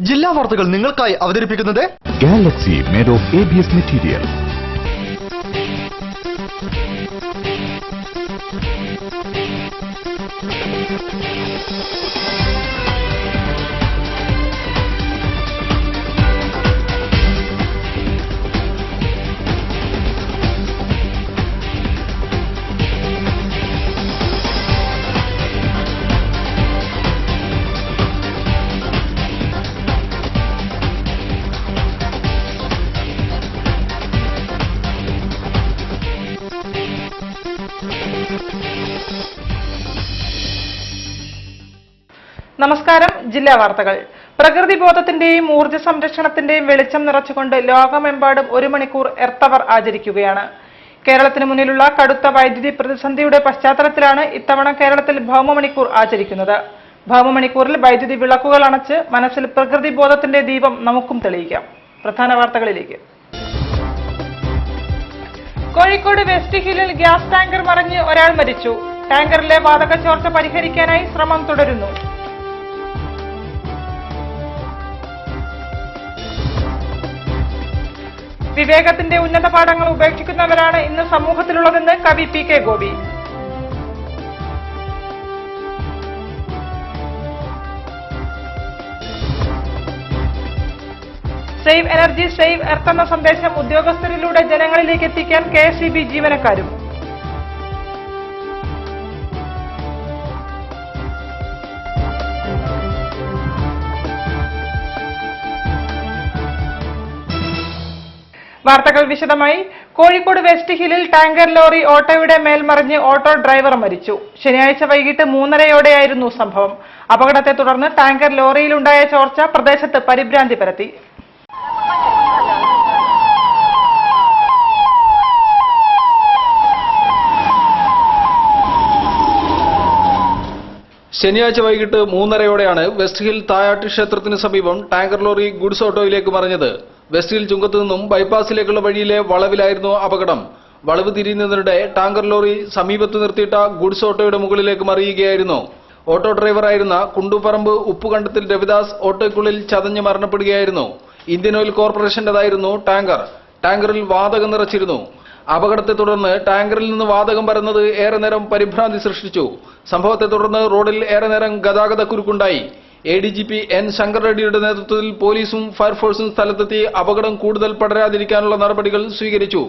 ജില്ലാ വാർത്തകൾ നിങ്ങൾക്കായി അവതരിപ്പിക്കുന്നത് Galaxy made of ABS material. നമസ്കാരം. ജില്ലാ വാർത്തകൾ. പ്രകൃതി ബോധത്തിന്റെയും ഊർജ്ജ സംരക്ഷണത്തിന്റെയും വെളിച്ചം നിറച്ചുകൊണ്ട് ലോകമെമ്പാടും 1 മണിക്കൂർ എർത്ത് അവർ ആചരിക്കുകയാണ്. കേരളത്തിന് മുന്നിലുള്ള കടുത്ത വൈദ്യുതി പ്രതിസന്ധിയുടെ പശ്ചാത്തലത്തിലാണ് ഇത്തവണ കേരളത്തിൽ ഭൗമമണിക്കൂർ ആചരിക്കുന്നത്. ഭൗമമണിക്കൂറിൽ വൈദ്യുതി വിളക്കുകൾ അണച്ച് മനസ്സിൽ പ്രകൃതി ബോധത്തിന്റെ ദീപം നമുക്കും തെളിയിക്കാം. പ്രധാന വാർത്തകളിലേക്ക്. കോഴിക്കോട് വെസ്റ്റ് ഹില്ലിൽ ഗ്യാസ് ടാങ്കർ മറിഞ്ഞ് ഒരാൾ മരിച്ചു. ടാങ്കറിലെ വാതക ചോർച്ച പരിഹരിക്കാനായി ശ്രമം തുടരുന്നു. വിവേകത്തിന്റെ ഉന്നത പാഠങ്ങൾ ഉപേക്ഷിക്കുന്നവരാണ് ഇന്ന് സമൂഹത്തിലുള്ളതെന്ന് കവി P K Gopi. Save energy save earth എന്ന സന്ദേശം ഉദ്യോഗസ്ഥരിലൂടെ ജനങ്ങളിലേക്ക് എത്തിക്കാൻ KSEB ജീവനക്കാരും. വാർത്തകൾ വിശദമായി. കോഴിക്കോട് വെസ്റ്റ് ഹില്ലിൽ ടാങ്കർ ലോറി ഓട്ടോയുടെ മേൽ മറിഞ്ഞ് ഓട്ടോ ഡ്രൈവർ മരിച്ചു. ശനിയാഴ്ച വൈകിട്ട് 3:30യോടെയായിരുന്നു സംഭവം. അപകടത്തെ തുടർന്ന് ടാങ്കർ ലോറിയിലുണ്ടായ ചോർച്ച പ്രദേശത്ത് പരിഭ്രാന്തി പരത്തി. ശനിയാഴ്ച വൈകിട്ട് 3:30യോടെയാണ് വെസ്റ്റ് ഹിൽ തായാട്ട് ക്ഷേത്രത്തിന് സമീപം ടാങ്കർ ലോറി ഗുഡ്സ് ഓട്ടോയിലേക്ക് മറിഞ്ഞത്. വെസ്റ്റ് ഹിൽ ചുങ്കത്തു നിന്നും ബൈപ്പാസിലേക്കുള്ള വഴിയിലെ വളവിലായിരുന്നു അപകടം. വളവ് തിരിയുന്നതിനിടെ ടാങ്കർ ലോറി സമീപത്ത് നിർത്തിയിട്ട ഗുഡ്സ് ഓട്ടോയുടെ മുകളിലേക്ക് മറിയുകയായിരുന്നു. ഓട്ടോ ഡ്രൈവറായിരുന്ന കുണ്ടുപറമ്പ് ഉപ്പുകണ്ടത്തിൽ രവിദാസ് ഓട്ടോയ്ക്കുള്ളിൽ ചതഞ്ഞ് മരണപ്പെടുകയായിരുന്നു. ഇന്ത്യൻ ഓയിൽ കോർപ്പറേഷന്റേതായിരുന്നു ടാങ്കർ. ടാങ്കറിൽ വാതകം നിറച്ചിരുന്നു. അപകടത്തെ തുടർന്ന് ടാങ്കറിൽ നിന്ന് വാതകം പരന്നത് ഏറെ നേരം പരിഭ്രാന്തി സൃഷ്ടിച്ചു. സംഭവത്തെ തുടർന്ന് റോഡിൽ ഏറെ നേരം ഗതാഗത കുരുക്കുണ്ടായി. ADGP N. ശങ്കർ റെഡ്ഡിയുടെ നേതൃത്വത്തിൽ പോലീസും ഫയർഫോഴ്സും സ്ഥലത്തെത്തി അപകടം കൂടുതൽ പടരാതിരിക്കാനുള്ള നടപടികൾ സ്വീകരിച്ചു.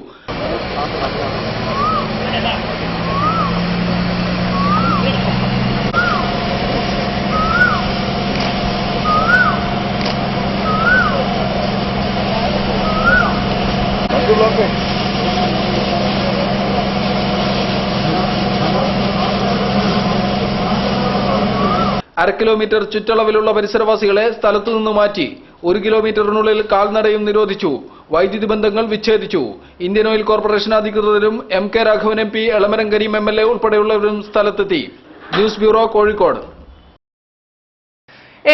അര കിലോമീറ്റർ ചുറ്റളവിലുള്ള പരിസരവാസികളെ സ്ഥലത്തുനിന്ന് മാറ്റി. 1 കിലോമീറ്ററിനുള്ളിൽ കാൽനടയും നിരോധിച്ചു. വൈദ്യുതി ബന്ധങ്ങൾ വിച്ഛേദിച്ചു. ഇന്ത്യൻ ഓയിൽ കോർപ്പറേഷൻ അധികൃതരും MK Raghavan MP, Elamaram Kareem MLA ഉൾപ്പെടെയുള്ളവരും സ്ഥലത്തെത്തി. News bureau, Kozhikode.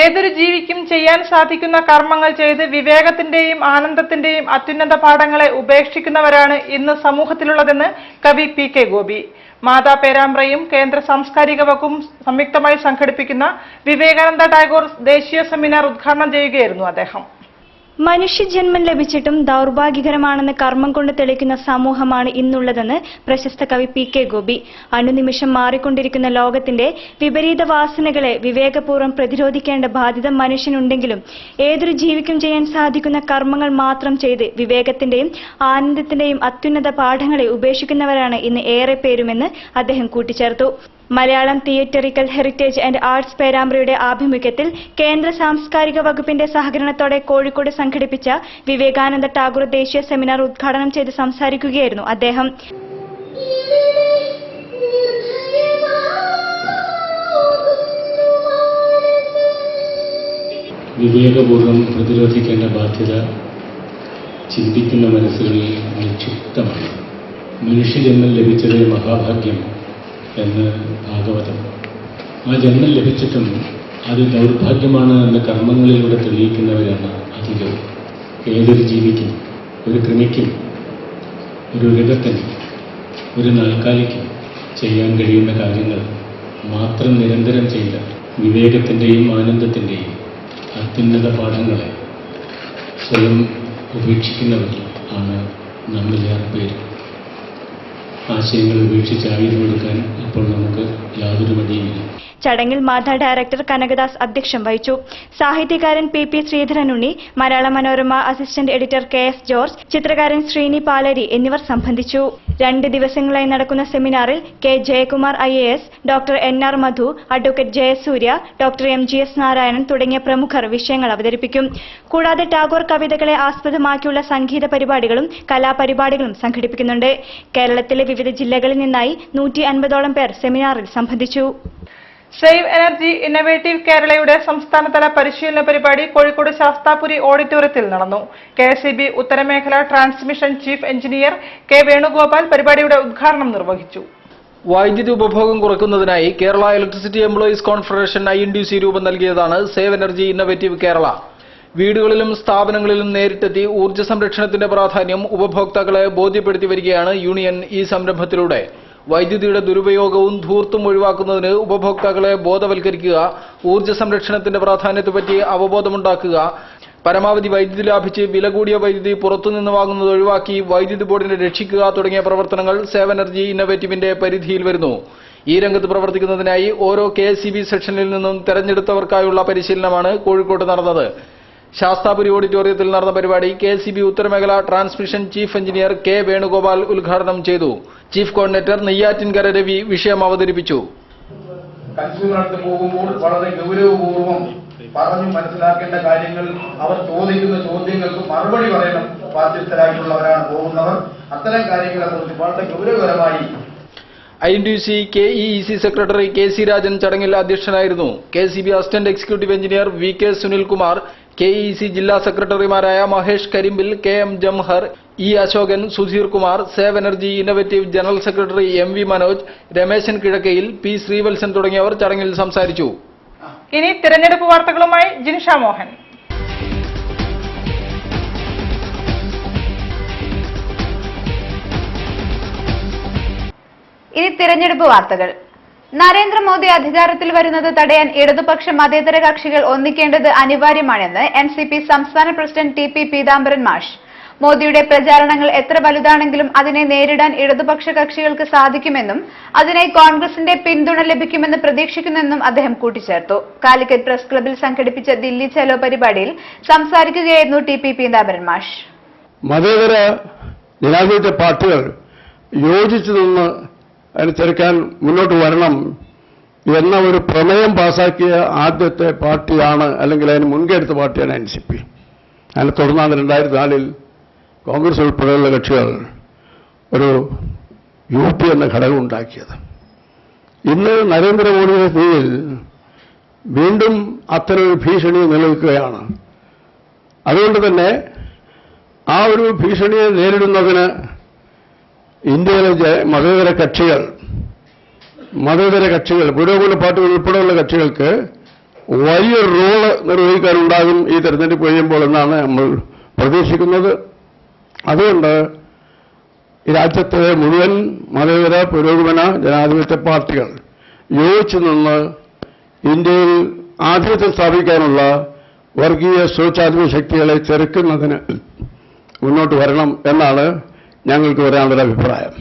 ഏതൊരു ജീവിക്കും ചെയ്യാൻ സാധിക്കുന്ന കർമ്മങ്ങൾ ചെയ്ത് വിവേകത്തിന്റെയും ആനന്ദത്തിന്റെയും അത്യുന്നത പാഠങ്ങളെ ഉപേക്ഷിക്കുന്നവരാണ് ഇന്ന് സമൂഹത്തിലുള്ളതെന്ന് കവി പി കെ ഗോപി. മാതാ പേരാമ്പ്രയും കേന്ദ്ര സാംസ്കാരിക വകുപ്പും സംയുക്തമായി സംഘടിപ്പിക്കുന്ന വിവേകാനന്ദ ടാഗോർ ദേശീയ സെമിനാർ ഉദ്ഘാടനം ചെയ്യുകയായിരുന്നു അദ്ദേഹം. മനുഷ്യജന്മം ലഭിച്ചിട്ടും ദൗർഭാഗ്യകരമാണെന്ന് കർമ്മം കൊണ്ട് തെളിയിക്കുന്ന സമൂഹമാണ് ഇന്നുള്ളതെന്ന് പ്രശസ്ത കവി പി കെ ഗോപി. അനുനിമിഷം മാറിക്കൊണ്ടിരിക്കുന്ന ലോകത്തിന്റെ വിപരീത വാസനകളെ വിവേകപൂർവ്വം പ്രതിരോധിക്കേണ്ട ബാധ്യത മനുഷ്യനുണ്ടെങ്കിലും ഏതൊരു ജീവിക്കും ചെയ്യാൻ സാധിക്കുന്ന കർമ്മങ്ങൾ മാത്രം ചെയ്ത് വിവേകത്തിന്റെയും ആനന്ദത്തിന്റെയും അത്യുന്നത പാഠങ്ങളെ ഉപേക്ഷിക്കുന്നവരാണ് ഇന്ന് ഏറെ പേരുമെന്ന് അദ്ദേഹം കൂട്ടിച്ചേർത്തു. Malayalam theatrical heritage and arts പേരാമ്പ്രയുടെ ആഭിമുഖ്യത്തിൽ കേന്ദ്ര സാംസ്കാരിക വകുപ്പിന്റെ സഹകരണത്തോടെ കോഴിക്കോട് സംഘടിപ്പിച്ച വിവേകാനന്ദ ടാഗോർ ദേശീയ സെമിനാർ ഉദ്ഘാടനം ചെയ്ത് സംസാരിക്കുകയായിരുന്നു അദ്ദേഹം. വിവേകപൂർവ്വം പ്രതിരോധിക്കേണ്ട ബാധ്യത ചിന്തിക്കുന്ന മനസ്സുകളിൽ നിക്ഷിപ്തമാണ്. മനുഷ്യജന്മം ലഭിച്ചത് മഹാഭാഗ്യം എന്ന് ഭാഗവതം. ആ ജന്മം ലഭിച്ചിട്ടും അത് ദൗർഭാഗ്യമാണ് എന്ന കർമ്മങ്ങളിലൂടെ തെളിയിക്കുന്നവരാണ് അധികവും. ഏതൊരു ജീവിക്കും, ഒരു കൃമിക്കും, ഒരു ഋതത്തിനും, ഒരു നാൽക്കാലിക്കും ചെയ്യാൻ കഴിയുന്ന കാര്യങ്ങൾ മാത്രം നിരന്തരം ചെയ്ത വിവേകത്തിൻ്റെയും ആനന്ദത്തിൻ്റെയും അത്യുന്നത പാഠങ്ങളെ സ്വയം ഉപേക്ഷിക്കുന്നവർ ആണ് നമ്മിലേറെ പേര്. ആശയങ്ങൾ ഉപേക്ഷിച്ച് ആയുധമെടുക്കാൻ ഇപ്പോൾ നമുക്ക് യാതൊരു മടിയുമില്ല. ചടങ്ങിൽ മാധ ഡയറക്ടർ കനകദാസ് അധ്യക്ഷം വഹിച്ചു. സാഹിത്യകാരൻ PP Sreedharanunni, Malayala Manorama assistant editor KS George, ചിത്രകാരൻ ശ്രീനി പാലരി എന്നിവർ സംബന്ധിച്ചു. 2 ദിവസങ്ങളായി നടക്കുന്ന സെമിനാറിൽ K Jayakumar IAS, doctor NR Madhu, advocate Jayasurya, doctor MGS Narayanan തുടങ്ങിയ പ്രമുഖർ വിഷയങ്ങൾ അവതരിപ്പിക്കും. കൂടാതെ ടാഗോർ കവിതകളെ ആസ്പദമാക്കിയുള്ള സംഗീത പരിപാടികളും കലാപരിപാടികളും സംഘടിപ്പിക്കുന്നുണ്ട്. കേരളത്തിലെ വിവിധ ജില്ലകളിൽ നിന്നായി 150ഓളം പേർ സെമിനാറിൽ സംബന്ധിച്ചു. സേവ് എനർജി ഇന്നവേറ്റീവ് കേരളയുടെ സംസ്ഥാനതല പരിശീലന പരിപാടി കോഴിക്കോട് ശാസ്താപുരി ഓഡിറ്റോറിയത്തിൽ നടന്നു. KSEB ഉത്തരമേഖല transmission chief engineer K Venugopal പരിപാടിയുടെ ഉദ്ഘാടനം നിർവഹിച്ചു. വൈദ്യുതി ഉപഭോഗം കുറയ്ക്കുന്നതിനായി Kerala electricity employees confederation INTUC രൂപം നൽകിയതാണ് സേവ് എനർജി ഇന്നവേറ്റീവ് കേരള. വീടുകളിലും സ്ഥാപനങ്ങളിലും നേരിട്ടെത്തി ഊർജ്ജ സംരക്ഷണത്തിന്റെ പ്രാധാന്യം ഉപഭോക്താക്കളെ ബോധ്യപ്പെടുത്തി വരികയാണ് യൂണിയൻ. ഈ സംരംഭത്തിലൂടെ വൈദ്യുതിയുടെ ദുരുപയോഗവും ധൂർത്തും ഒഴിവാക്കുന്നതിന് ഉപഭോക്താക്കളെ ബോധവൽക്കരിക്കുക, ഊർജ്ജ സംരക്ഷണത്തിന്റെ പ്രാധാന്യത്തെപ്പറ്റി അവബോധമുണ്ടാക്കുക, പരമാവധി വൈദ്യുതി ലാഭിച്ച് വില കൂടിയ വൈദ്യുതി പുറത്തുനിന്ന് വാങ്ങുന്നത് ഒഴിവാക്കി വൈദ്യുതി ബോർഡിനെ രക്ഷിക്കുക തുടങ്ങിയ പ്രവർത്തനങ്ങൾ സേവ് എനർജി ഇന്നവേറ്റീവിന്റെ പരിധിയിൽ വരുന്നു. ഈ രംഗത്ത് പ്രവർത്തിക്കുന്നതിനായി ഓരോ KSEB സെക്ഷനിൽ നിന്നും തെരഞ്ഞെടുത്തവർക്കായുള്ള പരിശീലനമാണ് കോഴിക്കോട്ട് നടന്നത്. ശാസ്താപുരി ഓഡിറ്റോറിയത്തിൽ നടന്ന പരിപാടി KSEB ഉത്തരമേഖല transmission chief engineer K Venugopal ഉദ്ഘാടനം ചെയ്തു. ചീഫ് കോർഡിനേറ്റർ നെയ്യാറ്റിൻകര രവി വിഷയം അവതരിപ്പിച്ചു. കൺസ്യൂമറിന് പോകുമ്പോൾ വളരെ ഗൗരവപൂർവ്വം പറഞ്ഞു മനസ്സിലാക്കേണ്ട കാര്യങ്ങൾ, അവർ ചോദിക്കുന്ന ചോദ്യങ്ങൾക്ക് മറുപടി പറയണം ബാധ്യസ്ഥരായിട്ടുള്ളവരാണ് പോകുന്നവർ. അത്തരം കാര്യങ്ങളെ കുറിച്ച് വളരെ ഗൗരവകരമായി INTUC KEEC secretary KC Rajan ചടങ്ങിൽ അധ്യക്ഷനായിരുന്നു. KSEB assistant executive engineer VK Sunilkumar, KEEC ജില്ലാ സെക്രട്ടറിമാരായ Mahesh Karimbil, KM Jamhar, E Ashokan, Sudheer Kumar, save energy innovative general secretary MV Manoj, Rameshan Kizhakkayil, P Sreevalsan തുടങ്ങിയവർ ചടങ്ങിൽ സംസാരിച്ചു. ഇനി തിരഞ്ഞെടുപ്പ് വാർത്തകളുമായി ജിൻഷ മോഹൻ. ഇനി തിരഞ്ഞെടുപ്പ് വാർത്തകൾ. നരേന്ദ്രമോദി അധികാരത്തിൽ വരുന്നത് തടയാൻ ഇടതുപക്ഷ മതേതര കക്ഷികൾ ഒന്നിക്കേണ്ടത് അനിവാര്യമാണെന്ന് NCP സംസ്ഥാന പ്രസിഡന്റ് TP പീതാംബരൻ മാഷ്. മോദിയുടെ പ്രചാരണങ്ങൾ എത്ര വലുതാണെങ്കിലും അതിനെ നേരിടാൻ ഇടതുപക്ഷ കക്ഷികൾക്ക് സാധിക്കുമെന്നും അതിനായി കോൺഗ്രസിന്റെ പിന്തുണ ലഭിക്കുമെന്ന് പ്രതീക്ഷിക്കുന്നെന്നും അദ്ദേഹം കൂട്ടിച്ചേർത്തു. കാലിക്കറ്റ് പ്രസ് ക്ലബിൽ സംഘടിപ്പിച്ച ദില്ലി ചലോ പരിപാടിയിൽ സംസാരിക്കുകയായിരുന്നു TP പീതാംബരൻ മാഷ്. മതേതര ജനാധിപത്യ പാർട്ടികൾ യോജിച്ചു നിന്ന് അതിന് ചെറുക്കാൻ മുന്നോട്ട് വരണം എന്ന ഒരു പ്രമേയം പാസാക്കിയ ആദ്യത്തെ പാർട്ടിയാണ്, അല്ലെങ്കിൽ അതിന് മുൻകൈയെടുത്ത പാർട്ടിയാണ് NCP. അതിനെ തുടർന്നാണ് 2004 കോൺഗ്രസ് ഉൾപ്പെടെയുള്ള കക്ഷികൾ ഒരു UP എന്ന ഘടകം ഉണ്ടാക്കിയത്. ഇന്ന് നരേന്ദ്രമോദിയുടെ കീഴിൽ വീണ്ടും അത്തരമൊരു ഭീഷണി നിലനിൽക്കുകയാണ്. അതുകൊണ്ട് തന്നെ ആ ഒരു ഭീഷണിയെ നേരിടുന്നതിന് ഇന്ത്യയിലെ മതേതര കക്ഷികൾ പുരോഗമന പാർട്ടികൾ ഉൾപ്പെടെയുള്ള കക്ഷികൾക്ക് വലിയൊരു റോള് നിർവഹിക്കാനുണ്ടാകും ഈ തെരഞ്ഞെടുപ്പ് കഴിയുമ്പോൾ എന്നാണ് നമ്മൾ പ്രതീക്ഷിക്കുന്നത്. അതുകൊണ്ട് ഈ രാജ്യത്തെ മുഴുവൻ മതേതര പുരോഗമന ജനാധിപത്യ പാർട്ടികൾ യോജിച്ചു നിന്ന് ഇന്ത്യയിൽ ആധിപത്യം സ്ഥാപിക്കാനുള്ള വർഗീയ സ്വേച്ഛാധിപത്യ ശക്തികളെ ചെറുക്കുന്നതിന് മുന്നോട്ട് വരണം എന്നാണ് ഞങ്ങൾക്ക് വരാനുള്ള അഭിപ്രായം.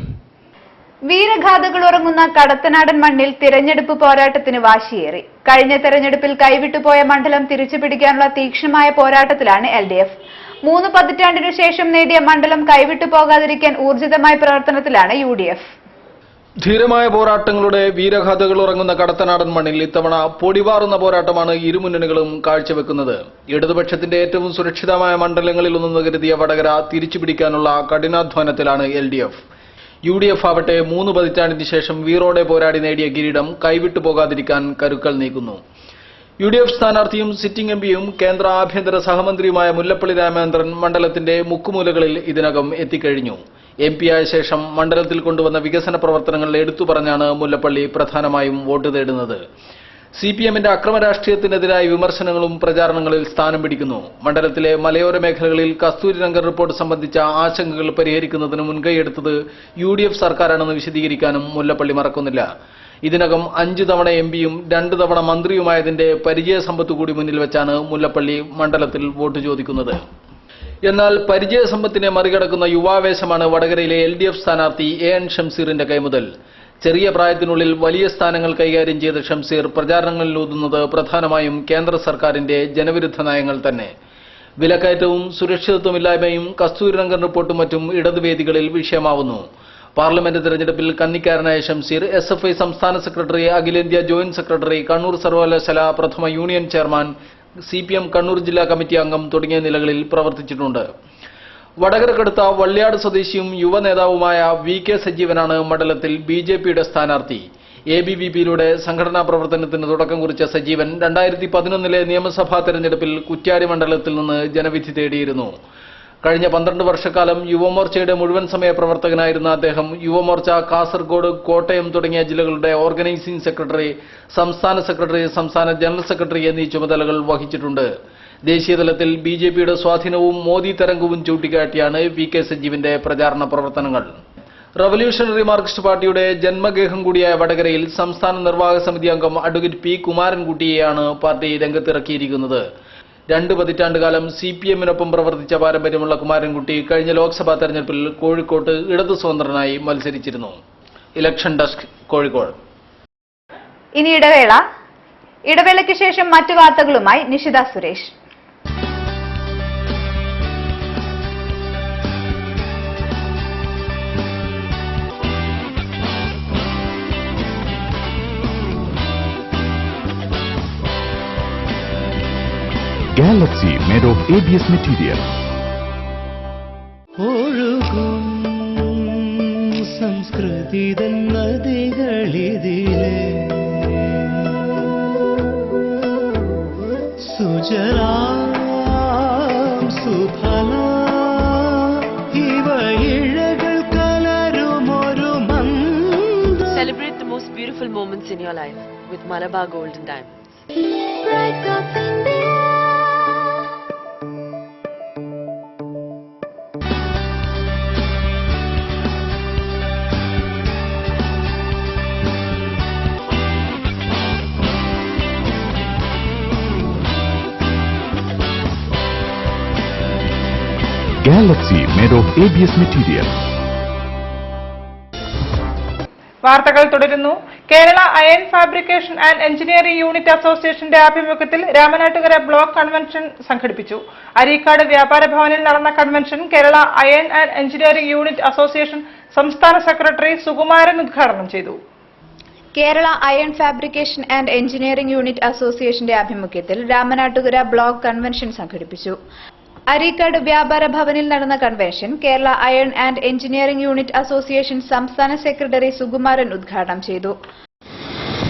വീരഗാഥകൾ ഉറങ്ങുന്ന കടത്തനാടൻ മണ്ണിൽ തിരഞ്ഞെടുപ്പ് പോരാട്ടത്തിന് വാശിയേറി. കഴിഞ്ഞ തെരഞ്ഞെടുപ്പിൽ കൈവിട്ടുപോയ മണ്ഡലം തിരിച്ചുപിടിക്കാനുള്ള തീക്ഷ്ണമായ പോരാട്ടത്തിലാണ് LDF. 3 പതിറ്റാണ്ടിനു ശേഷം നേടിയ മണ്ഡലം കൈവിട്ടു പോകാതിരിക്കാൻ ഊർജിതമായ പ്രവർത്തനത്തിലാണ് UDF. ധീരമായ പോരാട്ടങ്ങളുടെ വീരഗാഥകൾ ഉറങ്ങുന്ന കടത്തനാടൻ മണ്ണിൽ ഇത്തവണ പൊടിവാറുന്ന പോരാട്ടമാണ് ഇരുമുന്നണികളും കാഴ്ചവെക്കുന്നത്. ഇടതുപക്ഷത്തിന്റെ ഏറ്റവും സുരക്ഷിതമായ മണ്ഡലങ്ങളിൽ ഒന്നെന്ന് കരുതിയ വടകര തിരിച്ചുപിടിക്കാനുള്ള കഠിനാധ്വാനത്തിലാണ് LDF. UDF ആവട്ടെ 3 പതിറ്റാണ്ടിന് ശേഷം വീറോടെ പോരാടി നേടിയ കിരീടം കൈവിട്ടു പോകാതിരിക്കാൻ കരുക്കൾ നീക്കുന്നു. UDF സ്ഥാനാർത്ഥിയും സിറ്റിംഗ് MPയും കേന്ദ്ര ആഭ്യന്തര സഹമന്ത്രിയുമായ മുല്ലപ്പള്ളി രാമചന്ദ്രൻ മണ്ഡലത്തിന്റെ മുക്കുമൂലകളിൽ ഇതിനകം എത്തിക്കഴിഞ്ഞു. MP ആയ ശേഷം മണ്ഡലത്തിൽ കൊണ്ടുവന്ന വികസന പ്രവർത്തനങ്ങൾ എടുത്തു പറഞ്ഞാണ് മുല്ലപ്പള്ളി പ്രധാനമായും വോട്ട് തേടുന്നത്. CPMന്റെ അക്രമ രാഷ്ട്രീയത്തിനെതിരായ വിമർശനങ്ങളും പ്രചാരണങ്ങളിൽ സ്ഥാനം പിടിക്കുന്നു. മണ്ഡലത്തിലെ മലയോര മേഖലകളിൽ കസ്തൂരിരംഗൻ റിപ്പോർട്ട് സംബന്ധിച്ച ആശങ്കകൾ പരിഹരിക്കുന്നതിന് മുൻകൈയെടുത്തത് UDF സർക്കാരാണെന്ന് വിശദീകരിക്കാനും മുല്ലപ്പള്ളി മറക്കുന്നില്ല. ഇതിനകം 5 തവണ എംപിയും 2 തവണ മന്ത്രിയുമായതിന്റെ പരിചയസമ്പത്ത് കൂടി മുന്നിൽ വെച്ചാണ് മുല്ലപ്പള്ളി മണ്ഡലത്തിൽ വോട്ട് ചോദിക്കുന്നത്. എന്നാൽ പരിചയസമ്പത്തിനെ മറികടക്കുന്ന യുവാവേശമാണ് വടകരയിലെ LDF സ്ഥാനാർത്ഥി AN ഷംസീറിന്റെ കൈമുതൽ. ചെറിയ പ്രായത്തിനുള്ളിൽ വലിയ സ്ഥാനങ്ങൾ കൈകാര്യം ചെയ്ത ഷംസീർ പ്രചാരണങ്ങളിലൂതുന്നത് പ്രധാനമായും കേന്ദ്ര സർക്കാരിന്റെ ജനവിരുദ്ധ നയങ്ങൾ തന്നെ. വിലക്കയറ്റവും സുരക്ഷിതത്വമില്ലായ്മയും കസ്തൂരിരംഗൻ റിപ്പോർട്ടും മറ്റും ഇടതുവേദികളിൽ വിഷയമാവുന്നു. പാർലമെന്റ് തെരഞ്ഞെടുപ്പിൽ കന്നിക്കാരനായ ഷംസീർ SFI സംസ്ഥാന സെക്രട്ടറി, അഖിലേന്ത്യാ ജോയിന്റ് സെക്രട്ടറി, കണ്ണൂർ സർവകലാശാല പ്രഥമ യൂണിയൻ ചെയർമാൻ, CPM കണ്ണൂർ ജില്ലാ കമ്മിറ്റി അംഗം തുടങ്ങിയ നിലകളിൽ പ്രവർത്തിച്ചിട്ടുണ്ട്. വടകരക്കടുത്ത വള്ളിയാട് സ്വദേശിയും യുവനേതാവുമായ VK സജീവനാണ് മണ്ഡലത്തിൽ BJPയുടെ സ്ഥാനാർത്ഥി. ABVPയിലൂടെ സംഘടനാ പ്രവർത്തനത്തിന് തുടക്കം കുറിച്ച സജീവൻ 2011 നിയമസഭാ തെരഞ്ഞെടുപ്പിൽ കുറ്റ്യാടി മണ്ഡലത്തിൽ നിന്ന് ജനവിധി തേടിയിരുന്നു. കഴിഞ്ഞ 12 വർഷക്കാലം യുവമോർച്ചയുടെ മുഴുവൻ സമയ പ്രവർത്തകനായിരുന്ന അദ്ദേഹം യുവമോർച്ച കാസർഗോഡ്, കോട്ടയം തുടങ്ങിയ ജില്ലകളുടെ ഓർഗനൈസിംഗ് സെക്രട്ടറി, സംസ്ഥാന സെക്രട്ടറി, സംസ്ഥാന ജനറൽ സെക്രട്ടറി എന്നീ ചുമതലകൾ വഹിച്ചിട്ടുണ്ട്. ദേശീയതലത്തിൽ BJPയുടെ സ്വാധീനവും മോദി തരംഗവും ചൂണ്ടിക്കാട്ടിയാണ് VK സജീവിന്റെ പ്രചാരണ പ്രവർത്തനങ്ങൾ. റവല്യൂഷണറി മാർക്സിസ്റ്റ് പാർട്ടിയുടെ ജന്മഗേഹം കൂടിയായ വടകരയിൽ സംസ്ഥാന നിർവാഹക സമിതി അംഗം അഡ്വക്കേറ്റ് P. കുമാരൻകുട്ടിയെയാണ് പാർട്ടി രംഗത്തിറക്കിയിരിക്കുന്നത്. 2 പതിറ്റാണ്ടുകാലം CPMനൊപ്പം പ്രവർത്തിച്ച പാരമ്പര്യമുള്ള കുമാരൻകുട്ടി കഴിഞ്ഞ ലോക്സഭാ തെരഞ്ഞെടുപ്പിൽ കോഴിക്കോട്ട് ഇടതു സ്വതന്ത്രനായി മത്സരിച്ചിരുന്നു. Election desk, Kozhikode. ഇനി ഇടവേളയ്ക്ക് ശേഷം മറ്റു വാർത്തകളുമായി Nishitha Suresh. Galaxy made of ABS material. ഒഴുകും സംസ്കൃതിതൻ നദികളിതിലെ സുജലാം സുഫല ഇവയിഴകൾ കലരുമൊരു മന്ദ. Celebrate the most beautiful moments in your life with Malabar Gold and Diamonds. Galaxy made of ABS material. വാർത്തകൾ തുടരുന്നു. Kerala iron fabrication and engineering unit അസോസിയേഷന്റെ ആഭിമുഖ്യത്തിൽ രാമനാട്ടുകര ബ്ലോക്ക് കൺവെൻഷൻ സംഘടിപ്പിച്ചു. അരീക്കാട് വ്യാപാര ഭവനിൽ നടന്ന convention Kerala iron and engineering unit association സംസ്ഥാന secretary Sukumaran ഉദ്ഘാടനം ചെയ്തു. Kerala iron fabrication and engineering unit അസോസിയേഷന്റെ ആഭിമുഖ്യത്തിൽ രാമനാട്ടുകര ബ്ലോക്ക് കൺവെൻഷൻ സംഘടിപ്പിച്ചു. അരീക്കാട് വ്യാപാര ഭവനിൽ നടന്ന convention Kerala iron and engineering unit association സംസ്ഥാന സെക്രട്ടറി സുകുമാരൻ ഉദ്ഘാടനം ചെയ്തു.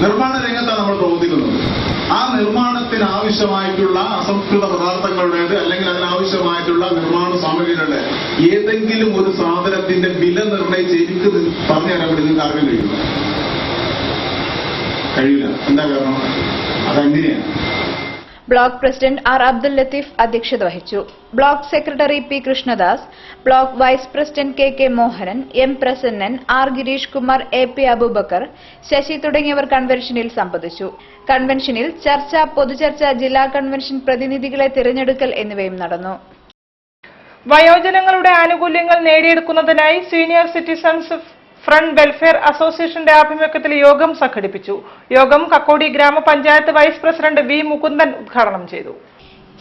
നിർമ്മാണ രംഗത്താണ് നമ്മൾ പ്രവർത്തിക്കുന്നത്. ആ നിർമ്മാണത്തിന് ആവശ്യമായിട്ടുള്ള അസംസ്കൃത പദാർത്ഥങ്ങളുടേത് അല്ലെങ്കിൽ അതിനാവശ്യമായിട്ടുള്ള നിർമ്മാണ സാമഗ്രികളുടെ ഏതെങ്കിലും ഒരു സാധനത്തിന്റെ വില നിർണ്ണയിച്ച് എനിക്ക് പറഞ്ഞു തരാൻ വേണ്ടി നിങ്ങൾക്ക് അറിയാൻ കഴിയില്ല. എന്താ കാരണം? അതെങ്ങനെയാണ്? Block president R. Abdul Latheef അധ്യക്ഷത വഹിച്ചു. Block secretary P. Krishnadas, block vice president KK Mohanan, M. Prasannan, R. Girish Kumar, AP Abubakar, Sasi തുടങ്ങിയവർ കൺവെൻഷനിൽ സംബന്ധിച്ചു. കൺവെൻഷനിൽ ചർച്ച, പൊതുചർച്ച, ജില്ലാ കൺവെൻഷൻ പ്രതിനിധികളെ തിരഞ്ഞെടുക്കൽ എന്നിവയും നടന്നു. വയോജനങ്ങളുടെ ആനുകൂല്യങ്ങൾ നേടിയെടുക്കുന്നതിനായി സീനിയർ സിറ്റിസൺസ് ഫ്രണ്ട് വെൽഫെയർ അസോസിയേഷന്റെ ആഭിമുഖ്യത്തിൽ യോഗം സംഘടിപ്പിച്ചു. യോഗം കക്കോടി ഗ്രാമപഞ്ചായത്ത് വൈസ് പ്രസിഡന്റ് V. മുകുന്ദൻ ഉദ്ഘാടനം ചെയ്തു.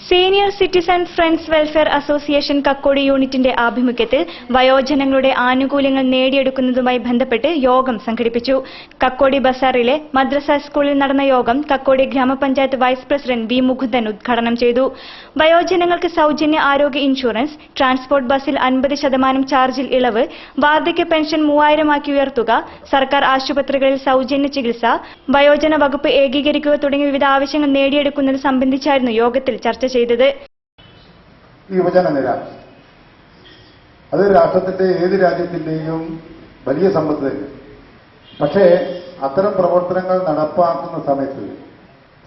Senior citizen friends welfare association Kakkodi യൂണിറ്റിന്റെ ആഭിമുഖ്യത്തിൽ വയോജനങ്ങളുടെ ആനുകൂല്യങ്ങൾ നേടിയെടുക്കുന്നതുമായി ബന്ധപ്പെട്ട് യോഗം സംഘടിപ്പിച്ചു. കക്കോടി ബസാറിലെ മദ്രസ സ്കൂളിൽ നടന്ന യോഗം കക്കോടി ഗ്രാമപഞ്ചായത്ത് വൈസ് പ്രസിഡന്റ് V. മുകുന്ദൻ ഉദ്ഘാടനം ചെയ്തു. വയോജനങ്ങൾക്ക് സൌജന്യ ആരോഗ്യ ഇൻഷുറൻസ്, ട്രാൻസ്പോർട്ട് ബസ്സിൽ 50% ചാർജിൽ ഇളവ്, വാർദ്ധക്യ പെൻഷൻ 3000 ആക്കി ഉയർത്തുക, സർക്കാർ ആശുപത്രികളിൽ സൌജന്യ ചികിത്സ, വയോജന വകുപ്പ് ഏകീകരിക്കുക തുടങ്ങിയ വിവിധ ആവശ്യങ്ങൾ നേടിയെടുക്കുന്നത് സംബന്ധിച്ചായിരുന്നു യോഗത്തിൽ ചർച്ച ചെയ്തത്. യുവജന നിര അത് രാഷ്ട്രത്തിന്റെ ഏത് രാജ്യത്തിന്റെയും വലിയ സമ്പത്ത് തന്നെ. പക്ഷേ അത്തരം പ്രവർത്തനങ്ങൾ നടപ്പാക്കുന്ന സമയത്ത്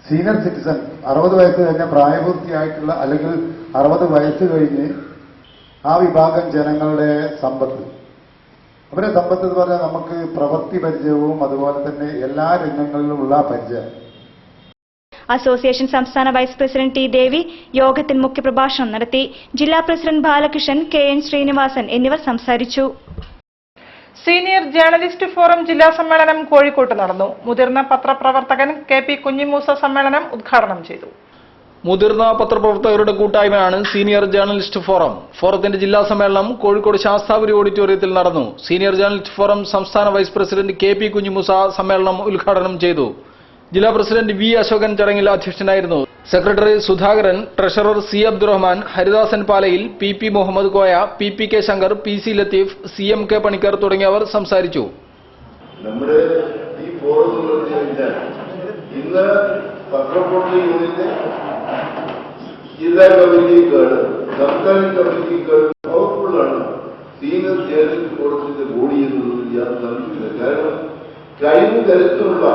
സീനിയർ സിറ്റിസൺ 60 വയസ്സ് കഴിഞ്ഞ പ്രായപൂർത്തിയായിട്ടുള്ള അല്ലെങ്കിൽ 60 വയസ്സ് കഴിഞ്ഞ് ആ വിഭാഗം ജനങ്ങളുടെ സമ്പത്ത് അവരെ സംബന്ധിച്ച് പറഞ്ഞാൽ നമുക്ക് പ്രവൃത്തി പരിചയവും അതുപോലെ തന്നെ എല്ലാ രംഗങ്ങളിലുമുള്ള പരിചയം. അസോസിയേഷൻ സംസ്ഥാന വൈസ് പ്രസിഡന്റ് ടി ദേവി യോഗത്തിൽ മുഖ്യപ്രഭാഷണം നടത്തി. ജില്ലാ president Balakrishnan, K N Srinivasan എന്നിവർ സംസാരിച്ചു. സീനിയർ ജേർണലിസ്റ്റ് ഫോറം ജില്ലാ സമ്മേളനം കോഴിക്കോട്ട് നടന്നു. മുതിർന്ന പത്രപ്രവർത്തകൻ കെ പി കുഞ്ഞിമൂസ സമ്മേളനം ഉദ്ഘാടനം ചെയ്തു. മുതിർന്ന പത്രപ്രവർത്തകരുടെ കൂട്ടായ്മയാണ് സീനിയർ ജേർണലിസ്റ്റ് ഫോറം. ഫോറത്തിന്റെ ജില്ലാ സമ്മേളനം കോഴിക്കോട് ശാസ്താപുരി ഓഡിറ്റോറിയത്തിൽ നടന്നു. സീനിയർ ജേർണലിസ്റ്റ് ഫോറം സംസ്ഥാന vice president K P Kunhimoosa സമ്മേളനം ഉദ്ഘാടനം ചെയ്തു. ജില്ലാ പ്രസിഡന്റ് വി അശോകൻ ചടങ്ങിൽ അധ്യക്ഷനായിരുന്നു. Secretary Sudhakaran, treasurer C Abdurahman, Haridasan Palayil, P P Muhammed Koya, P P K Shankar, P C Latheef, C M K Panicker തുടങ്ങിയവർ സംസാരിച്ചു. നമ്മുടെ ഈ ഫോറം ഇന്ന് പത്രപ്രവർത്തക യൂണിറ്റ് ജില്ലാ കമ്മിറ്റിക്കാർ, സംസ്ഥാന കമ്മിറ്റിക്കാർ പവർഫുള്ളാണ് സീനിയർ ജേർണലിസ്റ്റ് ഫോറത്തിന്റെ ബോഡി എന്നുള്ളത് യാതൊരു സംശയമില്ല. കാരണം കഴിഞ്ഞ തരത്തിലുള്ള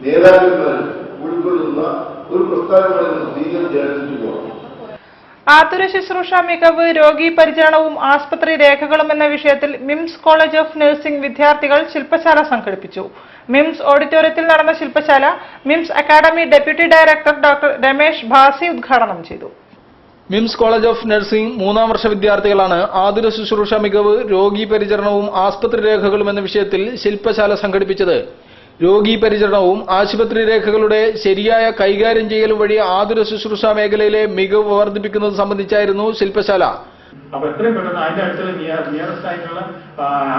നേതാക്കന്മാർ ഉൾക്കൊള്ളുന്ന ഒരു പ്രസ്ഥാനമാണ് സീനിയർ ജേർണലിസ്റ്റ് ഫോറം. ആതുര ശുശ്രൂഷ മികവ്, രോഗി പരിചരണവും ആസ്പത്രി രേഖകളും എന്ന വിഷയത്തിൽ മിംസ് കോളേജ് ഓഫ് നഴ്സിംഗ് വിദ്യാർത്ഥികൾ ശില്പശാല സംഘടിപ്പിച്ചു. മിംസ് ഓഡിറ്റോറിയത്തിൽ നടന്ന ശില്പശാല MIMS academy deputy director doctor Ramesh Bhasi ഉദ്ഘാടനം ചെയ്തു. മിംസ് കോളേജ് ഓഫ് നഴ്സിംഗ് 3ാം വർഷ വിദ്യാർത്ഥികളാണ് ആതുര ശുശ്രൂഷ മികവ്, രോഗി പരിചരണവും ആസ്പത്രി രേഖകളും എന്ന വിഷയത്തിൽ ശില്പശാല സംഘടിപ്പിച്ചത്. രോഗി പരിചരണവും ആശുപത്രി രേഖകളുടെ ശരിയായ കൈകാര്യം ചെയ്യലും വഴി ആതുര ശുശ്രൂഷ മേഖലയിലെ മികവ് വർദ്ധിപ്പിക്കുന്നത് സംബന്ധിച്ചായിരുന്നു ശില്പശാല. അപ്പൊ എത്രയും പെട്ടെന്ന് അതിന്റെ അടുത്തുള്ള നിയറസ്റ്റ് ആയിട്ടുള്ള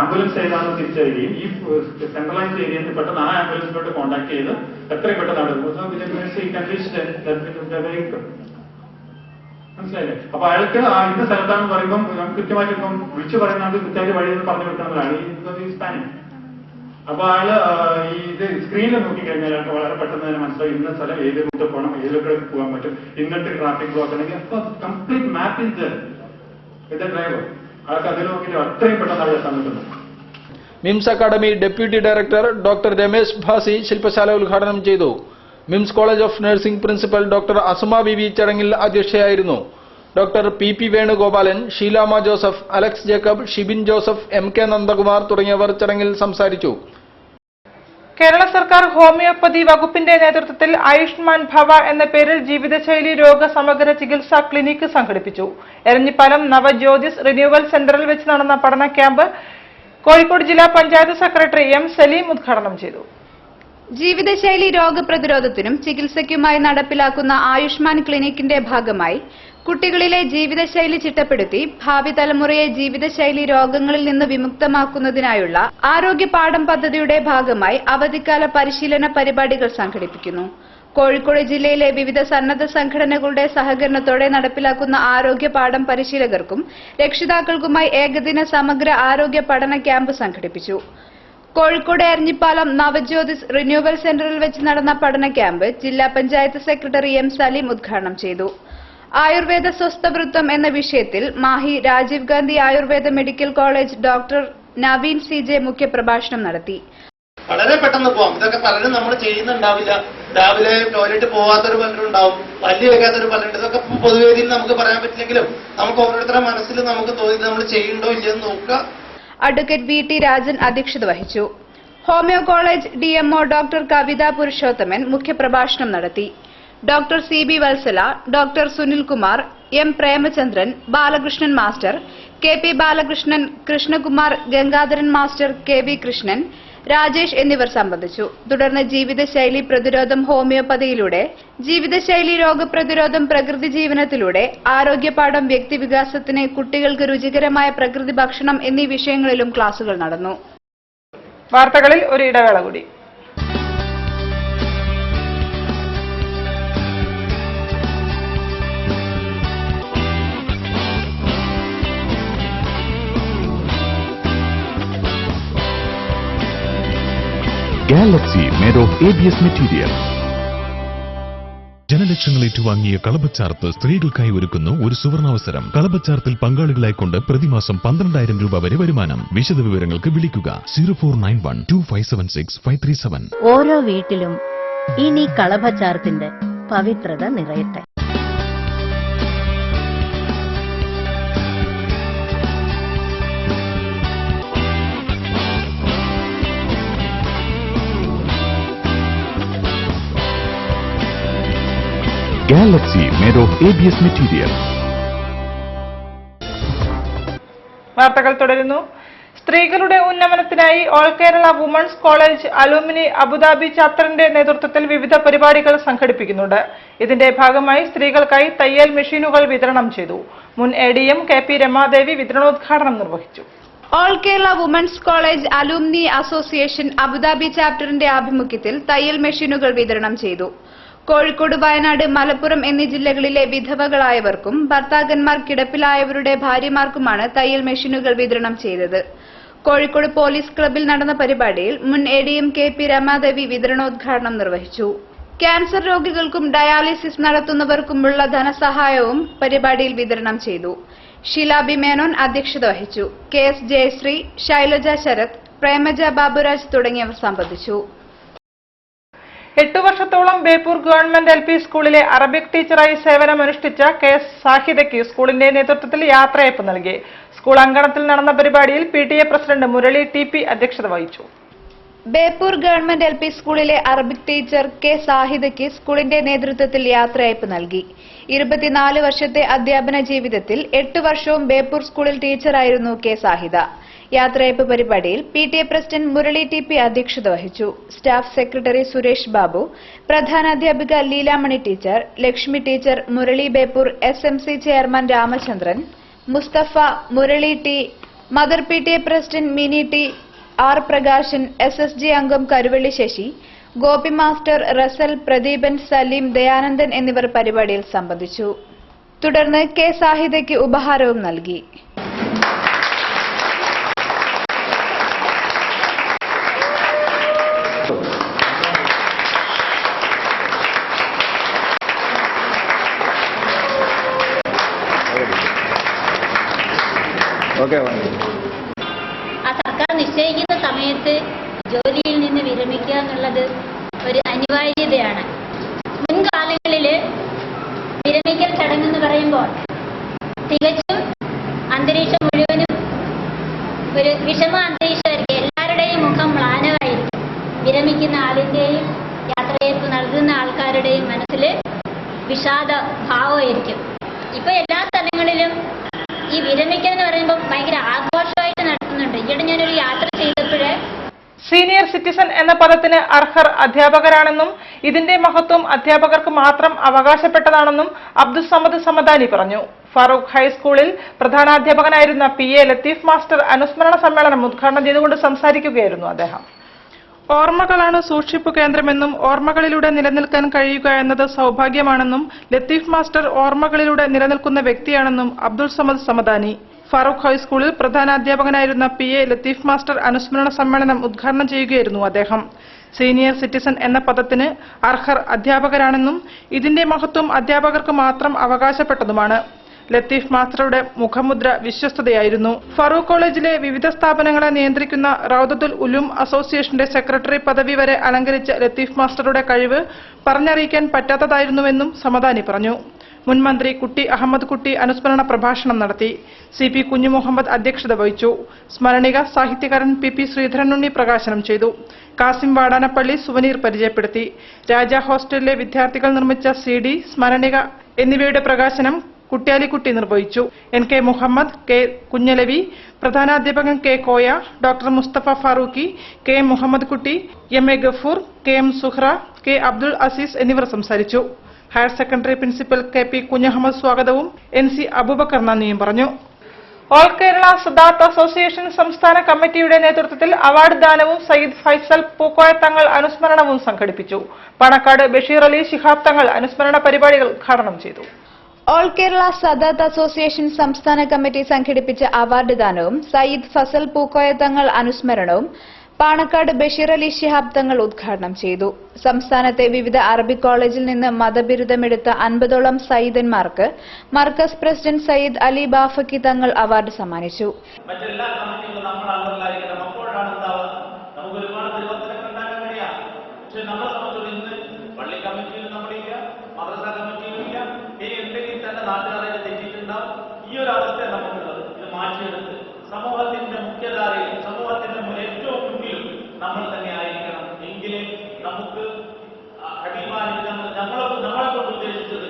ആംബുലൻസ് ഏതാണെന്ന് തിരിച്ചറിയുകയും ഈ സെൻട്രലൈസ് ഏരിയയിൽ പെട്ടെന്ന് ആ ആംബുലൻസിലോട്ട് കോൺടാക്ട് ചെയ്ത് എത്രയും പെട്ടെന്ന് മനസ്സിലായില്ലേ? അപ്പൊ അയാൾക്ക് ഇന്ന സ്ഥലത്താണെന്ന് പറയുമ്പോൾ നമുക്ക് കൃത്യമായിട്ട് ഇപ്പം വിളിച്ചു പറയുന്ന ആൾക്ക് കൃത്യമായിട്ട് വഴി പറഞ്ഞു വെക്കുന്നതാണ് ഈ സ്പാനിങ്. അപ്പൊ അയാള് ഇത് സ്ക്രീനിൽ നോക്കിക്കഴിഞ്ഞാൽ അയാൾക്ക് വളരെ പെട്ടെന്ന് തന്നെ മനസ്സിലായി ഇന്ന സ്ഥലം ഏത് റൂട്ടിൽ പോകണം, ഏതൊക്കെ പോകാൻ പറ്റും, ഇന്നത്തെ ട്രാഫിക് ബ്ലോക്ക് ആണെങ്കിൽ അപ്പൊ complete map is with driver. അയാൾക്ക് അതിൽ നോക്കിയിട്ട് അത്രയും പെട്ടെന്ന് അവിടെ എത്താൻ പറ്റുന്നു. MIMS academy deputy director doctor Ramesh Bhasi ശില്പശാല ഉദ്ഘാടനം ചെയ്തു. MIMS college of nursing principal doctor Asuma Beevi ചടങ്ങിൽ അധ്യക്ഷയായിരുന്നു. Doctor P P Venugopalan, Sheelamma Joseph, Alex Jacob, Shibin Joseph, M K Nandakumar തുടങ്ങിയവർ ചടങ്ങിൽ സംസാരിച്ചു. കേരള സർക്കാർ ഹോമിയോപ്പതി വകുപ്പിന്റെ നേതൃത്വത്തിൽ ആയുഷ്മാൻ ഭവ എന്ന പേരിൽ ജീവിതശൈലി രോഗ സമഗ്ര ചികിത്സാ ക്ലിനിക്ക് സംഘടിപ്പിച്ചു. എരഞ്ഞിപ്പാലം നവജ്യോതിസ് റിന്യൂവൽ സെന്ററിൽ വെച്ച് നടന്ന പഠന ക്യാമ്പ് കോഴിക്കോട് ജില്ലാ പഞ്ചായത്ത് സെക്രട്ടറി എം സലീം ഉദ്ഘാടനം ചെയ്തു. ജീവിതശൈലി രോഗപ്രതിരോധത്തിനും ചികിത്സയ്ക്കുമായി നടപ്പിലാക്കുന്ന ആയുഷ്മാൻ ക്ലിനിക്കിന്റെ ഭാഗമായി കുട്ടികളിലെ ജീവിതശൈലി ചിട്ടപ്പെടുത്തി ഭാവി തലമുറയെ ജീവിതശൈലി രോഗങ്ങളിൽ നിന്ന് വിമുക്തമാക്കുന്നതിനായുള്ള ആരോഗ്യ പാഠം പദ്ധതിയുടെ ഭാഗമായി അവധിക്കാല പരിശീലന പരിപാടികൾ സംഘടിപ്പിക്കുന്നു. കോഴിക്കോട് ജില്ലയിലെ വിവിധ സന്നദ്ധ സംഘടനകളുടെ സഹകരണത്തോടെ നടപ്പിലാക്കുന്ന ആരോഗ്യ പാഠം പരിശീലകർക്കും രക്ഷിതാക്കൾക്കുമായി ഏകദിന സമഗ്ര ആരോഗ്യ പഠന ക്യാമ്പ് സംഘടിപ്പിച്ചു. കോഴിക്കോട് എരഞ്ഞിപ്പാലം നവജ്യോതിസ് റിന്യൂവൽ സെന്ററിൽ വെച്ച് നടന്ന പഠന ക്യാമ്പ് ജില്ലാ പഞ്ചായത്ത് സെക്രട്ടറി എം സലീം ഉദ്ഘാടനം ചെയ്തു. ആയുർവേദ സ്വസ്ഥവൃത്തം എന്ന വിഷയത്തിൽ Mahe Rajiv Gandhi Ayurveda medical college doctor Naveen CJ മുഖ്യപ്രഭാഷണം നടത്തി. വളരെ പെട്ടെന്ന് പോവാം. ഇതൊക്കെ പലരും നമ്മൾ ചെയ്യുന്നുണ്ടാവില്ല. രാവിലെ ടോയ്ലറ്റ് പോവാത്തൊരു പലരുണ്ടാവും, പല്ല് വെക്കാത്തൊരു പലരുണ്ട്. ഇതൊക്കെ പൊതുവേദിയിൽ നമുക്ക് പറയാൻ പറ്റില്ലെങ്കിലും നമുക്ക് ഓരോരുത്തരുടെ മനസ്സിൽ നമുക്ക് തോന്നി നമ്മൾ ചെയ്യണ്ടോ ഇല്ലെന്ന് നോക്കുക. അഡ്വക്കേറ്റ് VT രാജൻ അധ്യക്ഷത വഹിച്ചു. Homeo college DMO doctor Kavitha Purushothaman മുഖ്യപ്രഭാഷണം നടത്തി. Doctor CB Vatsala, doctor Sunilkumar, M Premachandran, Balakrishnan master, KP Balakrishnan, Krishnakumar, Gangadharan master, KV Krishnan, Rajesh എന്നിവർ സംബന്ധിച്ചു. തുടർന്ന് ജീവിതശൈലി പ്രതിരോധം ഹോമിയോപ്പതിയിലൂടെ, ജീവിതശൈലി രോഗപ്രതിരോധം പ്രകൃതി ജീവനത്തിലൂടെ, ആരോഗ്യപാഠം വ്യക്തിവികാസത്തിന് കുട്ടികൾക്ക് രുചികരമായ പ്രകൃതി ഭക്ഷണം എന്നീ വിഷയങ്ങളിലും ക്ലാസുകൾ നടന്നു. വാർത്തകളിൽ ഒരു ഇടവേള കൂടി. Galaxy made of ABS material. ജനലക്ഷങ്ങൾ ഏറ്റുവാങ്ങിയ കളഭച്ചാർത്ത് സ്ത്രീകൾക്കായി ഒരുക്കുന്നു ഒരു സുവർണാവസരം. കളഭച്ചാർത്തിൽ പങ്കാളികളായിക്കൊണ്ട് പ്രതിമാസം 12,000 രൂപ വരെ വരുമാനം. വിശദവിവരങ്ങൾക്ക് വിളിക്കുക 04912576 ഓരോ വീട്ടിലും ഇനി കളഭച്ചാർത്തിന്റെ പവിത്രത നിറയട്ടെ. Galaxy made of ABS material. വാർത്തകൾ തുടരുന്നു. സ്ത്രീകളുടെ ഉന്നമനത്തിനായി all Kerala women's college alumni Abu Dhabi ചാപ്റ്ററിന്റെ നേതൃത്വത്തിൽ വിവിധ പരിപാടികൾ സംഘടിപ്പിക്കുന്നുണ്ട്. ഇതിന്റെ ഭാഗമായി സ്ത്രീകൾക്കായി തയ്യൽ മെഷീനുകൾ വിതരണം ചെയ്തു. മുൻ ADM KP രമാദേവി വിതരണോദ്ഘാടനം നിർവഹിച്ചു. All Kerala women's college alumni association Abu Dhabi ചാപ്റ്ററിന്റെ ആഭിമുഖ്യത്തിൽ തയ്യൽ മെഷീനുകൾ വിതരണം ചെയ്തു. കോഴിക്കോട്, വയനാട്, മലപ്പുറം എന്നീ ജില്ലകളിലെ വിധവകളായവർക്കും ഭർത്താക്കന്മാർ കിടപ്പിലായവരുടെ ഭാര്യമാർക്കുമാണ് തയ്യൽ മെഷീനുകൾ വിതരണം ചെയ്തത്. കോഴിക്കോട് പോലീസ് ക്ലബ്ബിൽ നടന്ന പരിപാടിയിൽ മുൻ ADM KP രമാദേവി വിതരണോദ്ഘാടനം നിർവഹിച്ചു. ക്യാൻസർ രോഗികൾക്കും ഡയാലിസിസ് നടത്തുന്നവർക്കുമുള്ള ധനസഹായവും പരിപാടിയിൽ വിതരണം ചെയ്തു. ഷീലാബി മേനോൻ അധ്യക്ഷത വഹിച്ചു. KS ജയശ്രീ, ശൈലജ ശരത്, പ്രേമജ ബാബുരാജ് തുടങ്ങിയവർ സംബന്ധിച്ചു. 8 വർഷത്തോളം ബേപ്പൂർ ഗവൺമെന്റ് LP സ്കൂളിലെ അറബിക് ടീച്ചറായി സേവനമനുഷ്ഠിച്ച KS സാഹിദയ്ക്ക് സ്കൂളിന്റെ നേതൃത്വത്തിൽ യാത്രയയപ്പ് നൽകി. സ്കൂൾ അങ്കണത്തിൽ നടന്ന പരിപാടിയിൽ PTA പ്രസിഡന്റ് മുരളി TP അധ്യക്ഷത വഹിച്ചു. ബേപ്പൂർ ഗവൺമെന്റ് LP സ്കൂളിലെ അറബിക് ടീച്ചർ K സാഹിദയ്ക്ക് സ്കൂളിന്റെ നേതൃത്വത്തിൽ യാത്രയയപ്പ് നൽകി. 24 വർഷത്തെ അധ്യാപന ജീവിതത്തിൽ 8 വർഷവും ബേപ്പൂർ സ്കൂളിൽ ടീച്ചറായിരുന്നു K സാഹിദ. യാത്രയയപ്പ് പരിപാടിയിൽ PTA പ്രസിഡന്റ് മുരളി TP അധ്യക്ഷത വഹിച്ചു. സ്റ്റാഫ് സെക്രട്ടറി സുരേഷ് ബാബു, പ്രധാനാധ്യാപിക Leelamani teacher, Lakshmi teacher, Murali Beypore SMC chairman Ramachandran, Musthafa, Murali T, mother PTA president Mini T, R Prakashan, SSG അംഗം കരുവള്ളി ശശി, ഗോപി മാസ്റ്റർ, റസൽ, പ്രദീപൻ, സലീം, ദയാനന്ദൻ എന്നിവർ പരിപാടിയിൽ സംബന്ധിച്ചു. തുടർന്ന് K സാഹിദയ്ക്ക് ഉപഹാരവും നൽകി. ആ സർക്കാർ നിശ്ചയിക്കുന്ന സമയത്ത് ജോലിയിൽ നിന്ന് വിരമിക്കുക എന്നുള്ളത് ഒരു അനിവാര്യതയാണ്. മുൻകാലങ്ങളിൽ വിരമിക്കൽ ചടങ്ങെന്ന് പറയുമ്പോൾ തികച്ചും അന്തരീക്ഷം മുഴുവനും ഒരു വിഷമ അന്തരീക്ഷമായിരിക്കും. എല്ലാവരുടെയും മുഖം മ്ലാനമായിരിക്കും. വിരമിക്കുന്ന ആളിന്റെയും യാത്രയയപ്പ് നൽകുന്ന ആൾക്കാരുടെയും മനസ്സിൽ വിഷാദ ഭാവമായിരിക്കും. ഇപ്പൊ എല്ലാ സ്ഥലങ്ങളിലും ഈ വിരമിക്കൽ എന്ന് പറയുമ്പോൾ ഭയങ്കര ആഘോഷമായിട്ട് നടത്തുന്നുണ്ട്. ഈയിടെ ഞാനൊരു യാത്ര ചെയ്തപ്പോഴേ സീനിയർ സിറ്റിസൺ എന്ന പദത്തിന് അർഹർ അധ്യാപകരാണെന്നും ഇതിന്റെ മഹത്വം അധ്യാപകർക്ക് മാത്രം അവകാശപ്പെട്ടതാണെന്നും അബ്ദുൽ സമദ് സമദാനി പറഞ്ഞു. ഫാറൂഖ് ഹൈസ്കൂളിൽ പ്രധാനാധ്യാപകനായിരുന്ന PA ലത്തീഫ് മാസ്റ്റർ അനുസ്മരണ സമ്മേളനം ഉദ്ഘാടനം ചെയ്തുകൊണ്ട് സംസാരിക്കുകയായിരുന്നു അദ്ദേഹം. ഓർമ്മകളാണ് സൂക്ഷിപ്പു കേന്ദ്രമെന്നും ഓർമ്മകളിലൂടെ നിലനിൽക്കാൻ കഴിയുക എന്നത് സൗഭാഗ്യമാണെന്നും ലത്തീഫ് മാസ്റ്റർ ഓർമ്മകളിലൂടെ നിലനിൽക്കുന്ന വ്യക്തിയാണെന്നും അബ്ദുൽ സമദ് സമദാനി. ഫാറൂഖ് ഹൈസ്കൂളിൽ പ്രധാനാധ്യാപകനായിരുന്ന PA ലത്തീഫ് മാസ്റ്റർ അനുസ്മരണ സമ്മേളനം ഉദ്ഘാടനം ചെയ്യുകയായിരുന്നു അദ്ദേഹം. സീനിയർ സിറ്റിസൺ എന്ന പദത്തിന് അർഹർ അധ്യാപകരാണെന്നും ഇതിന്റെ മഹത്വം അധ്യാപകർക്ക് മാത്രം അവകാശപ്പെട്ടതുമാണ്. ലത്തീഫ് മാസ്റ്ററുടെ മുഖമുദ്ര വിശ്വസ്തതയായിരുന്നു. ഫറൂഖ് കോളേജിലെ വിവിധ സ്ഥാപനങ്ങളെ നിയന്ത്രിക്കുന്ന റൗദത്തുൽ ഉലൂം അസോസിയേഷന്റെ സെക്രട്ടറി പദവി വരെ അലങ്കരിച്ച ലത്തീഫ് മാസ്റ്ററുടെ കഴിവ് പറഞ്ഞറിയിക്കാൻ പറ്റാത്തതായിരുന്നുവെന്നും സമദാനി പറഞ്ഞു. മുൻ മന്ത്രി കുട്ടി അഹമ്മദ് കുട്ടി അനുസ്മരണ പ്രഭാഷണം നടത്തി. CP കുഞ്ഞുമുഹമ്മദ് അധ്യക്ഷത വഹിച്ചു. സ്മരണിക സാഹിത്യകാരൻ PP ശ്രീധരനുണ്ണി പ്രകാശനം ചെയ്തു. കാസിം വാടാനപ്പള്ളി സുവനീർ പരിചയപ്പെടുത്തി. രാജ ഹോസ്റ്റലിലെ വിദ്യാർത്ഥികൾ നിർമ്മിച്ച CD, സ്മരണിക എന്നിവയുടെ പ്രകാശനം കുട്യാലിക്കുട്ടി നിർവഹിച്ചു. NK മുഹമ്മദ്, K കുഞ്ഞലവി, പ്രധാനാധ്യാപകൻ K Koya, doctor Musthafa Farooqi, K Muhammed Kutty, MA Gafoor, KM Zuhra, K Abdul Azeez എന്നിവർ സംസാരിച്ചു. Higher secondary principal KP Kunhahammed സ്വാഗതവും NC അബൂബക്കർ നന്ദിയും പറഞ്ഞു. ഓൾ കേരള സദാത്ത് അസോസിയേഷൻ സംസ്ഥാന കമ്മിറ്റിയുടെ നേതൃത്വത്തിൽ അവാർഡ് ദാനവും സയ്യിദ് ഫൈസൽ പൂക്കോയ തങ്ങൾ അനുസ്മരണവും സംഘടിപ്പിച്ചു. പാണക്കാട് ബഷീർ അലി ശിഹാബ് തങ്ങൾ അനുസ്മരണ പരിപാടികൾ ഉദ്ഘാടനം ചെയ്തു. ഓൾ കേരള സദാത്ത് അസോസിയേഷൻ സംസ്ഥാന കമ്മിറ്റി സംഘടിപ്പിച്ച അവാർഡ് ദാനവും സയ്യിദ് ഫസൽ പൂക്കോയ തങ്ങൾ അനുസ്മരണവും പാണക്കാട് ബഷീർ അലി ശിഹാബ് തങ്ങൾ ഉദ്ഘാടനം ചെയ്തു. സംസ്ഥാനത്തെ വിവിധ അറബിക് കോളേജിൽ നിന്ന് മതബിരുദമെടുത്ത 50ഓളം സയ്യിദന്മാർക്ക് മർക്കസ് പ്രസിഡന്റ് സയ്യിദ് അലി ബാഫക്കി തങ്ങൾ അവാർഡ് സമ്മാനിച്ചു. മറ്റെല്ലാ കമ്മിറ്റികളും നമ്മൾ അംഗങ്ങളായിരിക്കണം. അപ്പോഴാണ് ഉണ്ടാവുക നമുക്ക് ഒരുപാട് പരിവർത്തനങ്ങൾ ഉണ്ടാകാൻ കഴിയാം. പക്ഷെ നമ്മളെ സംബന്ധിച്ചോളം ഇന്ന് പള്ളി കമ്മിറ്റിയിലും നമ്മളില്ല, മദ്രസ കമ്മിറ്റിയിലും ഇല്ല. ഇനി എന്തെങ്കിലും തന്നെ നാട്ടുകാരെ തെറ്റിയിട്ടുണ്ടാവും. ഈ ഒരു അവസ്ഥ നമുക്കുള്ളത്. ഇത് മാറ്റിയെടുത്ത് സമൂഹത്തിന്റെ മുഖ്യധാരയിൽ, സമൂഹത്തിന്റെ ഏറ്റവും മുന്നിലും നമ്മൾ തന്നെ ആയിരിക്കണം. എങ്കിലേ നമുക്ക് അഭിമാനിക്കാൻ നമ്മളെ കൊണ്ട് ഉദ്ദേശിച്ചത്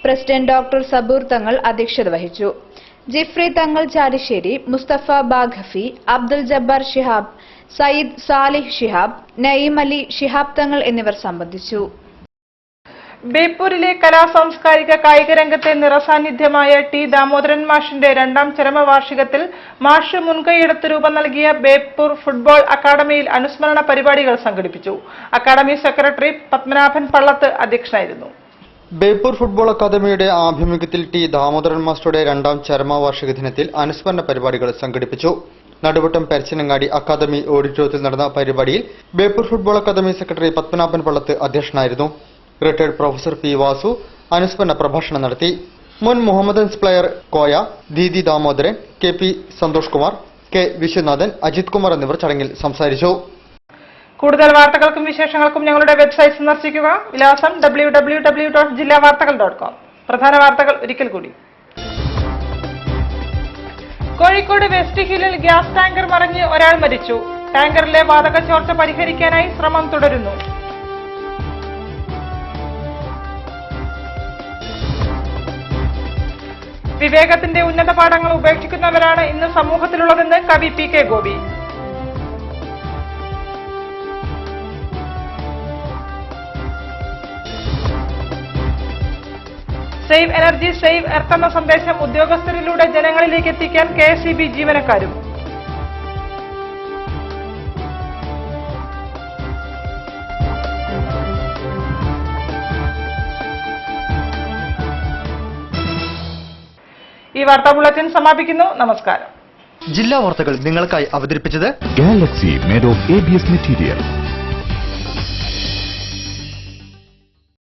പ്രസിഡന്റ് ഡോക്ടർ സബൂർ തങ്ങൾ അധ്യക്ഷത വഹിച്ചു. ജിഫ്രി തങ്ങൾ ചാലിശ്ശേരി, മുസ്തഫ ബാഖഫി, അബ്ദുൽ ജബ്ബാർ ശിഹാബ്, സയ്യിദ് സാലിഹ് ശിഹാബ്, നഈം അലി ശിഹാബ് തങ്ങൾ എന്നിവർ സംബന്ധിച്ചു. ബേപ്പൂരിലെ കലാസാംസ്കാരിക കായിക രംഗത്തെ നിറസാന്നിധ്യമായ ടി ദാമോദരൻ മാഷിന്റെ 2ാം ചരമവാർഷികത്തിൽ മാഷ് മുൻകൈയെടുത്ത് രൂപം നൽകിയ ബേപ്പൂർ ഫുട്ബോൾ അക്കാദമിയിൽ അനുസ്മരണ പരിപാടികൾ സംഘടിപ്പിച്ചു. അക്കാദമി സെക്രട്ടറി പത്മനാഭൻ പള്ളത്ത് അധ്യക്ഷനായിരുന്നു. ബേപ്പൂർ ഫുട്ബോൾ അക്കാദമിയുടെ ആഭിമുഖ്യത്തിൽ ടി ദാമോദരൻ മാസ്റ്ററുടെ 2ാം ചരമവാർഷിക ദിനത്തിൽ അനുസ്മരണ പരിപാടികൾ സംഘടിപ്പിച്ചു. നടുവട്ടം പരച്ചനങ്ങാടി അക്കാദമി ഓഡിറ്റോറിയത്തിൽ നടന്ന പരിപാടിയിൽ Beypore football academy secretary Padmanabhan Pallath അധ്യക്ഷനായിരുന്നു. റിട്ടയർഡ് പ്രൊഫസർ പി വാസു അനുസ്മരണ പ്രഭാഷണം നടത്തി. മുൻ Mohammedans player Koya, Didi Damodaran, K P Santhosh Kumar, K Viswanathan, Ajith Kumar എന്നിവർ ചടങ്ങിൽ സംസാരിച്ചു. കൂടുതൽ വാർത്തകൾക്കും വിശേഷങ്ങൾക്കും ഞങ്ങളുടെ വെബ്സൈറ്റ് സന്ദർശിക്കുക. വിലാസം www.jillavartakal.com. പ്രധാന വാർത്തകൾ ഒരിക്കൽ കൂടി. കോഴിക്കോട് വെസ്റ്റ് ഹില്ലിൽ ഗ്യാസ് ടാങ്കർ മറിഞ്ഞ് ഒരാൾ മരിച്ചു. ടാങ്കറിലെ വാതക ചോർച്ച പരിഹരിക്കാനായി ശ്രമം തുടരുന്നു. വിവേകത്തിന്റെ ഉന്നത പാഠങ്ങൾ ഉപേക്ഷിക്കുന്നവരാണ് ഇന്ന് സമൂഹത്തിലുള്ളതെന്ന് കവി P K Gopi. Save energy save earth എന്ന സന്ദേശം ഉദ്യോഗസ്ഥരിലൂടെ ജനങ്ങളിലേക്ക് എത്തിക്കാൻ KSEB ജീവനക്കാരും. ഈ വാർത്താ ബുള്ളറ്റിൻ സമാപിക്കുന്നു. നമസ്കാരം. ജില്ലാ വാർത്തകൾ നിങ്ങൾക്കായി അവതരിപ്പിച്ചത് Galaxy made of ABS material.